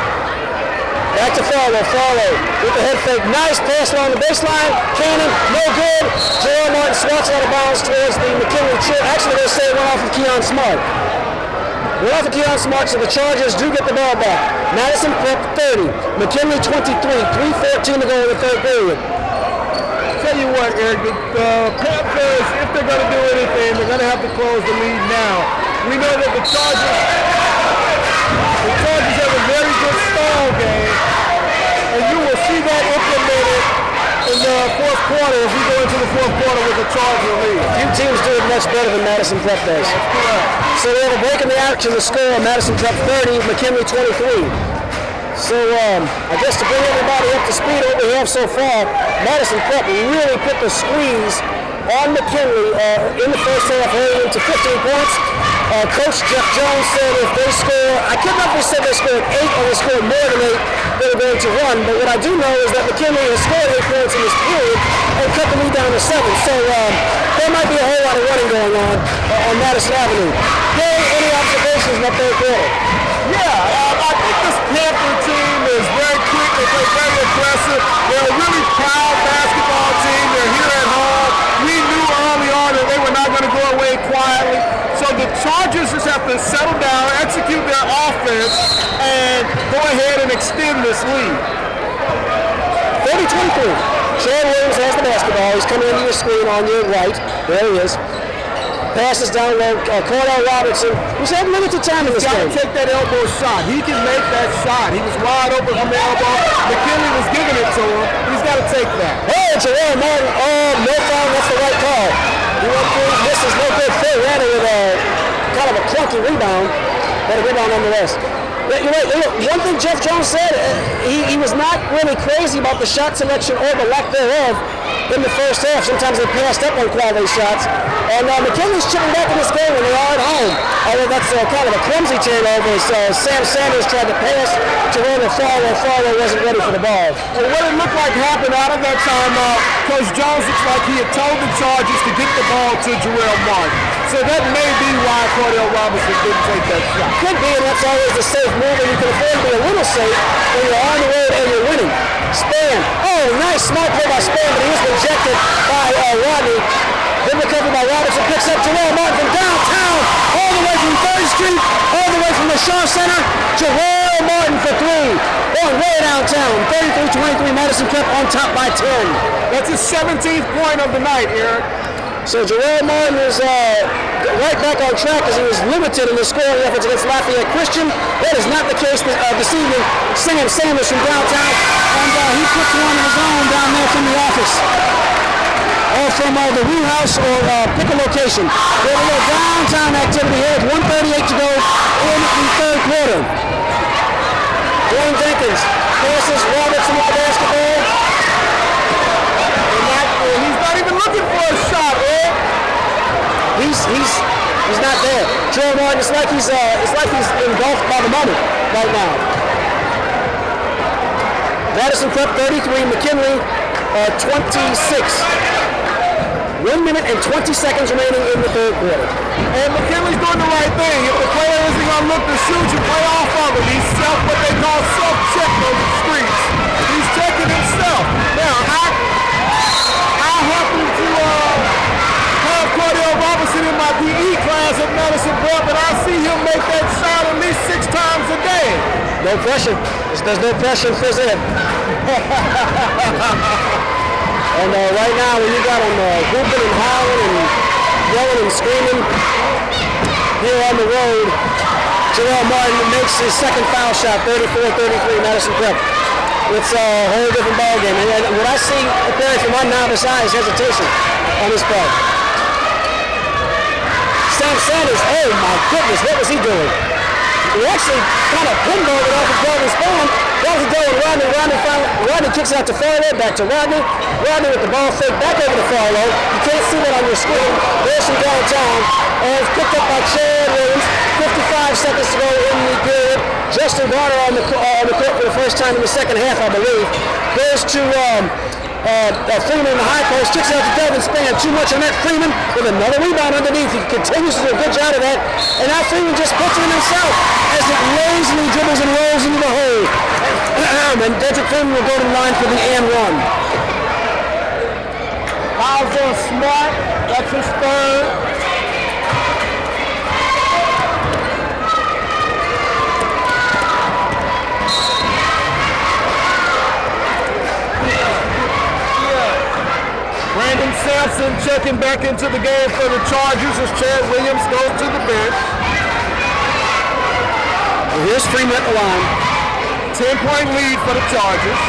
Back to Farlow. Farlow with the head fake. Nice pass along the baseline. Cannon, no good. Jerome Martin swats out of bounds towards the McKinley chair. Actually, they say it went off of Keon Smart. Went off of Keon Smart, so the Chargers do get the ball back. Madison Prep 30. McKinley 23. 3:14 to go in the third period. Tell you what, Eric, the Panthers, if they're going to do anything, they're going to have to close the lead now. We know that the Chargers have a very good stall game, and you will see that implemented in the fourth quarter as we go into the fourth quarter with the Charger lead. Few teams do it much better than Madison Prep does. That's correct. So we have a break in the action. The score: Madison Prep 30, McKinley 23. So I guess to bring everybody up to speed on what we have so far, Madison Prep really put the squeeze on McKinley in the first half, hurrying to 15 points. Coach Jeff Jones said if they score, I can't remember if he said they scored 8 or they scored more than 8, they were going to run. But what I do know is that McKinley has scored 8 points in this period and cut the lead down to 7. So there might be a whole lot of running going on Madison Avenue. Hey, any observations in the third quarter? Yeah, I think this Panther team is very quick. They play very aggressive. They're a really proud basketball team. They're here at home. We knew early on that they were not going to go away quietly. So the Chargers just have to settle down, execute their offense, and go ahead and extend this lead. 30-23. Chad Williams has the basketball. He's coming into your screen on your right. There he is. Passes down low. Cordell Robertson, who's had limited time in this game. He's got to take that elbow shot. He can make that shot. He was wide open from the elbow. McKinley was giving it to him. He's got to take that. Oh, Jerome Martin. Oh, no foul. That's the right call. He went through. This is no good. Phil Randall with kind of a clunky rebound. But a rebound nonetheless. You're right. Look, one thing Jeff Jones said, he was not really crazy about the shot selection or the lack thereof in the first half. Sometimes they passed up on quality shots. And McKinley's chipping back in this game when they are at home. Although that's kind of a clumsy turnover. Sam Sanders tried to pass to Randall Farlow. Farlow wasn't ready for the ball. Well, what it looked like happened out of that time, Coach Jones looks like he had told the Chargers to get the ball to Jarrell Martin. So that may be why Cordell Robinson didn't take that shot. Could be, and that's always the safe move, and you can afford to be a little safe when you're on the road and you're winning. Span. Oh, nice smart play by Span, but he was rejected by Rodney. Then recovered by Robinson, picks up Jarrell Martin from downtown, all the way from 3rd Street, all the way from the Shaw Center. Jarrell Martin for 3. Going way downtown. 33-23, Madison Prep on top by 10. That's his 17th point of the night, Eric. So Jarrell Martin is right back on track as he was limited in the scoring efforts against Lafayette Christian. That is not the case this evening. Sam Sanders from downtown, and he puts one of his own down there from the office. Or from the Woo House, or pick a location. We have a little downtown activity here. 1:38 to go in the third quarter. Dwayne Jenkins passes Robertson with the basketball. He's not even looking for a shot, Ed. He's not there. Jarrell Martin, it's like he's engulfed by the moment right now. Madison Prep 33, McKinley 26. 1 minute and 20 seconds remaining in the third quarter. And McKinley's doing the right thing. If the player isn't going to look to shoot, you play off of him. He's what they call self-check those screens. He's checking himself. Now, I happen to have Cordell Robinson in my PE class at Madison Prep, and I see him make that shot at least 6 times a day. No pressure. There's no pressure for him. And right now, when you got him whooping and howling and yelling and screaming here on the road, Jarrell Martin makes his second foul shot, 34-33, Madison Prep. It's a whole different ballgame. And what I see appearing from my novice eye is hesitation on his part. Sam Sanders, oh my goodness, what was he doing? He actually kind of pinballed it off of Golden Spawn. Golden going Rodney kicks it out to Farlow, back to Rodney. Rodney with the ball fake back over to Farlow. You can't see that on your screen. There's some downtown. And it's picked up by Chad Williams. 55 seconds to go in the period. Justin Garner on the court for the first time in the second half, I believe. Goes to Freeman in the high post, kicks out to Devin Span. Too much on that. Freeman with another rebound underneath. He continues to do a good job of that. And now Freeman just puts it in himself as it lazily dribbles and rolls into the hole. And Dedrick Freeman will go to the line for the and one. Fouls on Smart. That's his third. Brandon Sampson checking back into the game for the Chargers as Chad Williams goes to the bench. And here's Freeman at the line. 10-point lead for the Chargers.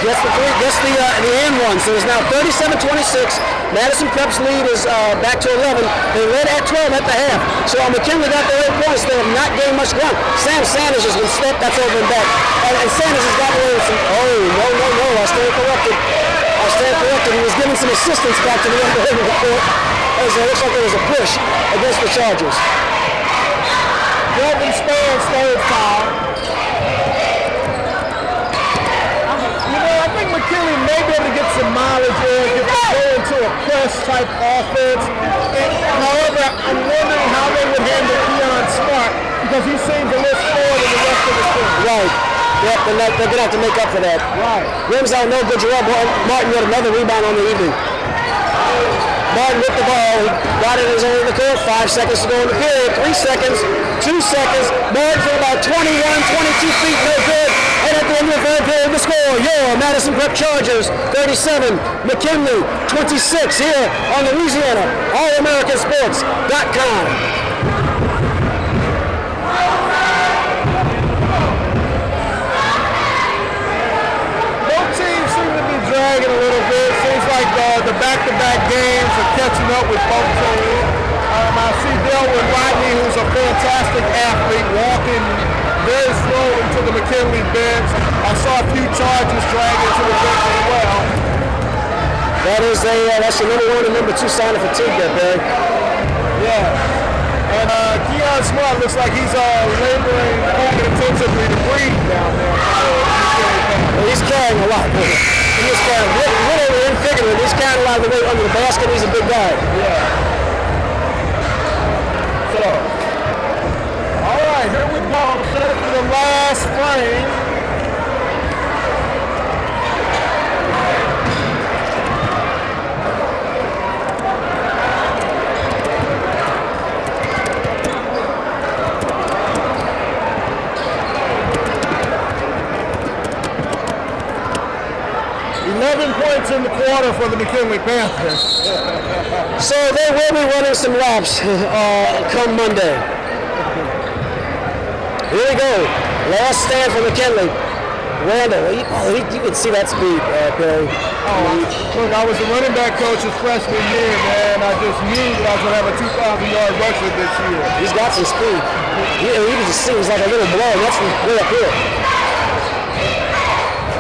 Gets the and one. So it's now 37-26. Madison Prep's lead is back to 11. They led at 12 at the half. So McKinley got their 8 points. They have not gained much ground. Sam Sanders has been swept. That's over and back. And Sanders has gotten away with some. Oh, no. I stand corrected. He was giving some assistance back to the end of the court. As it looks like there was a push against the Chargers. Devin Span's third foul. I think McKinley may be able to get some mileage there if they go into a press-type offense. However, I'm wondering how they would handle Keon Smart because he seems a little slower than the rest of the team. Right. Yep, they're going to have to make up for that. Right. Rims out, no good. Jarrell Martin got another rebound on the evening. Martin with the ball, got it in his own in the court. 5 seconds to go in the period. 3 seconds, 2 seconds. Martin from about 21, 22 feet, no good. And at the end of the third period, the score, Madison Prep Chargers, 37, McKinley, 26 here on Louisiana, AllAmericanSports.com. Dragging a little bit. Seems like the back-to-back games are catching up with both teams. I see Delwyn Rodney, who's a fantastic athlete, walking very slowly to the McKinley bench. I saw a few charges dragging to the bench as well. That's your number 1 and number 2 sign of fatigue there, Barry. Yeah. And Keon Smart looks like he's laboring intensively to breathe down there. Well, he's carrying a lot. He's carrying literally and figuratively. He's carrying a lot of the weight under the basket. He's a big guy. Yeah. So, all right, here we go. Set for the last frame. In the quarter for the McKinley Panthers. So they will be running some laps come Monday. Here we go. Last stand for McKinley. Randall, you can see that speed, Barry. Look, I was the running back coach his freshman year, man. I just knew that I was going to have a 2,000-yard rusher this year. He's got some speed. You can just see he's like a little blow, and that's from way up here.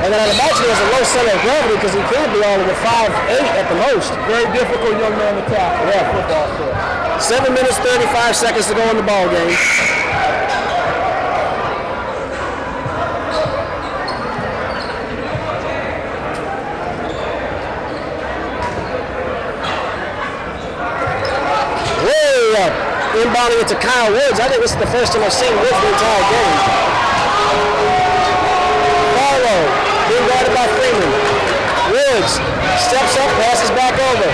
And then I'd imagine he has a low center of gravity because he can't be all over 5'8" at the most. Very difficult young man to tackle. Yeah. Football field. 7 minutes, 35 seconds to go in the ball game. Way up. Inbounding it to Kyle Woods. I think this is the first time I've seen Woods the entire game. Follow. Being guarded by Freeman. Woods steps up, passes back over.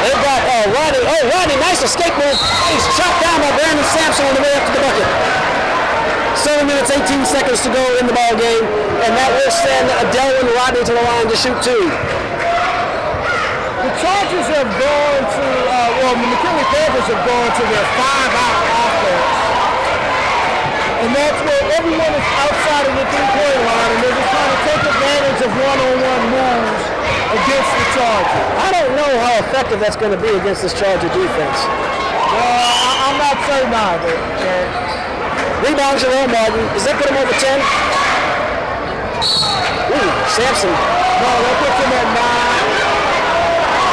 They've got Rodney. Oh, Rodney, nice escape move. He's chopped down by Brandon Sampson on the way up to the bucket. 7 minutes, 18 seconds to go in the ball game, and that will send Delwyn Rodney to the line to shoot 2. The Chargers have gone to, the McKinley Panthers have gone to their 5-out offense. And that's where everyone is outside of the three-point line, and they're just trying to take advantage of one-on-one moves against the Chargers. I don't know how effective that's going to be against this Charger defense. Well, I'm not certain either. Rebound Jerome Martin. Does that put him over 10? Ooh, Sampson. No, that puts him at 9.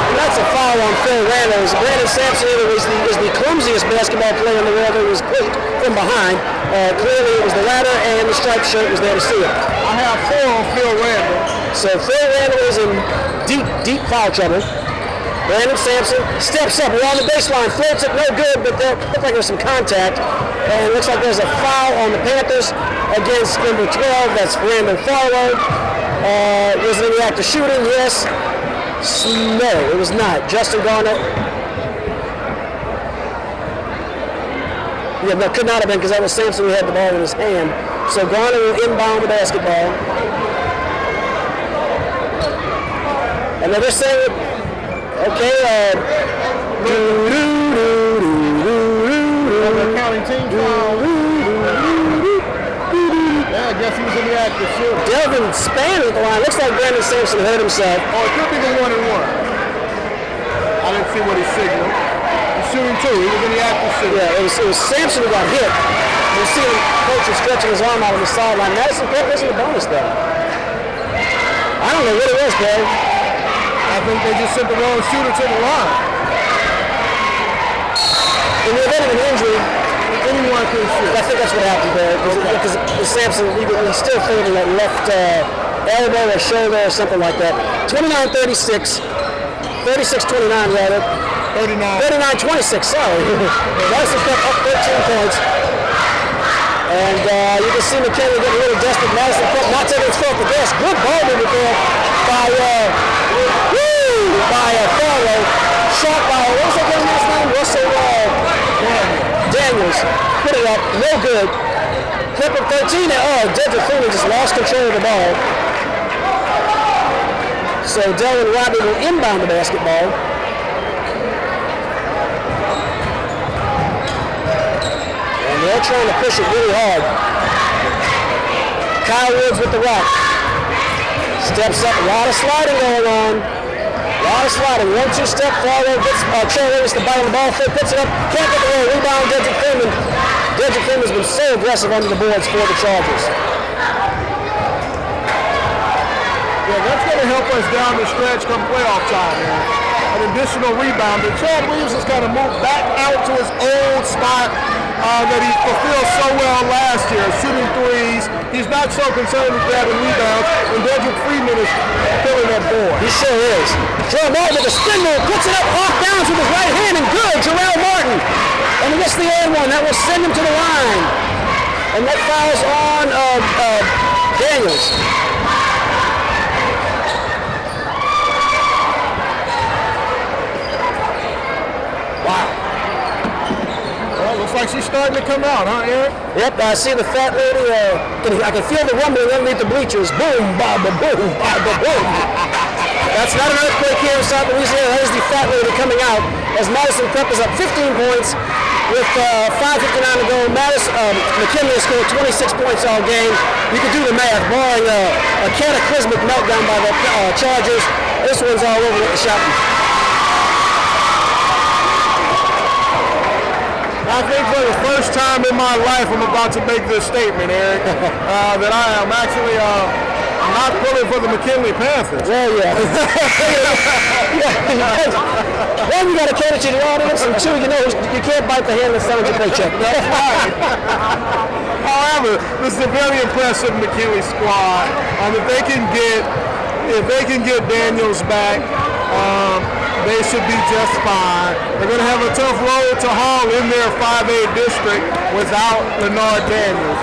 And that's a foul on Phil Randall. Brandon Sampson was the clumsiest basketball player in the world that was pushed from behind. Clearly it was the ladder and the striped shirt was there to see it. I have 4 on Phil Randall. So Phil Randall is in deep foul trouble. Brandon Sampson steps up around the baseline, floats it, no good, but there looked like there's some contact. And it looks like there's a foul on the Panthers against number 12. That's Brandon Farlow. Was it in the act of shooting? Yes. No, it was not. Justin Garnett. Yeah, no, could not have been because that was Sampson who had the ball in his hand. So Garnett will inbound the basketball. And they're just saying, okay, counting team foul. Yeah, I guess he was in the act of shooting. Delvin Span at the line. Looks like Brandon Sampson hurt himself. Oh, it could be the 1-and-1. I didn't see what he signaled. He's shooting 2. He was in the act of shooting. Yeah, it was Sampson who got hit. You see the coach is stretching his arm out on the sideline. Madison Prep isn't a bonus though. I don't know what it was, Barry. I think they just sent the wrong shooter to the line. In the event of an injury, anyone can shoot. I think that's what happened there. Because Sampson, he still favored that left elbow or shoulder or something like that. 29-36. 36-29 rather. 39-26, sorry. Madison Prep up 13 points. And you can see McKinley getting a little desperate. Madison Prep not taking his foot off the gas. Good ball movement there by Farlow. Shot by, what was that guy's name? Russell Daniels. Put it up, no good. Clip of 13, Dedrick Cooley just lost control of the ball. So Delwyn Rodney will inbound the basketball. And they're trying to push it really hard. Kyle Woods with the rock. Steps up, a lot of sliding going on. A lot of sliding. 1-2 step, follow, gets Trey Davis to bite on the ball, fake, puts it up, can't get the roll, rebound, Dedrick Freeman. Dedrick Freeman has been so aggressive under the boards for the Chargers. Yeah, that's going to help us down the stretch come playoff time, man. An additional rebound. But Chad Williams has kind of moved back out to his old spot that he fulfilled so well last year, shooting threes. He's not so concerned with grabbing rebounds, and Dedrick Freeman is filling that board. He sure is. Terrell Martin with a spin move, puts it up off bounds with his right hand, and good, Terrell Martin. And he gets the and one. That will send him to the line. And that fouls on Daniels. Looks like she's starting to come out, huh, Eric? Yep, I see the fat lady. I can feel the rumbling underneath the bleachers. Boom, ba, ba, boom, ba, ba, boom. That's not an earthquake here in South Louisiana. That is the fat lady coming out as Madison Prep is up 15 points with 5:59 to go. McKinley has scored 26 points all game. You can do the math, barring a cataclysmic meltdown by the Chargers. This one's all over with the shopping. I think for the first time in my life, I'm about to make this statement, Eric, that I am actually not pulling for the McKinley Panthers. Well, yeah. One, you got to cater to the audience, and two, you know, you can't bite the hand that signs your paycheck. That's right. However, this is a very impressive McKinley squad. If they can get Daniels back, they should be just fine. They're going to have a tough road to haul in their 5A district without Leonard Daniels.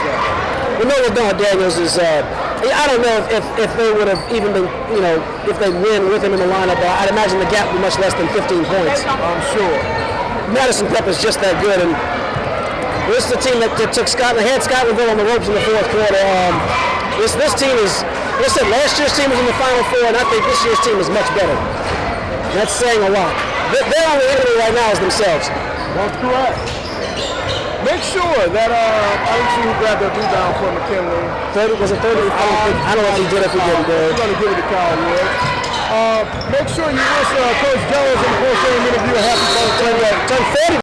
We know Leonard Daniels is, I don't know if they would have even been, you know, if they win with him in the lineup, I'd imagine the gap would be much less than 15 points. I'm sure. Madison Prep is just that good, and this is the team that took had Scotlandville on the ropes in the fourth quarter. This team is, like I said, last year's team was in the Final Four, and I think this year's team is much better. That's saying a lot. Their only enemy right now is themselves. That's correct. Make sure that I didn't see who grabbed that rebound for McKinley. 30 was it 30? I don't know if he did. If he didn't, we're going to give it to Kyle Wood. Make sure you wish Coach Jones in the post-game interview a happy birthday. Turned 40.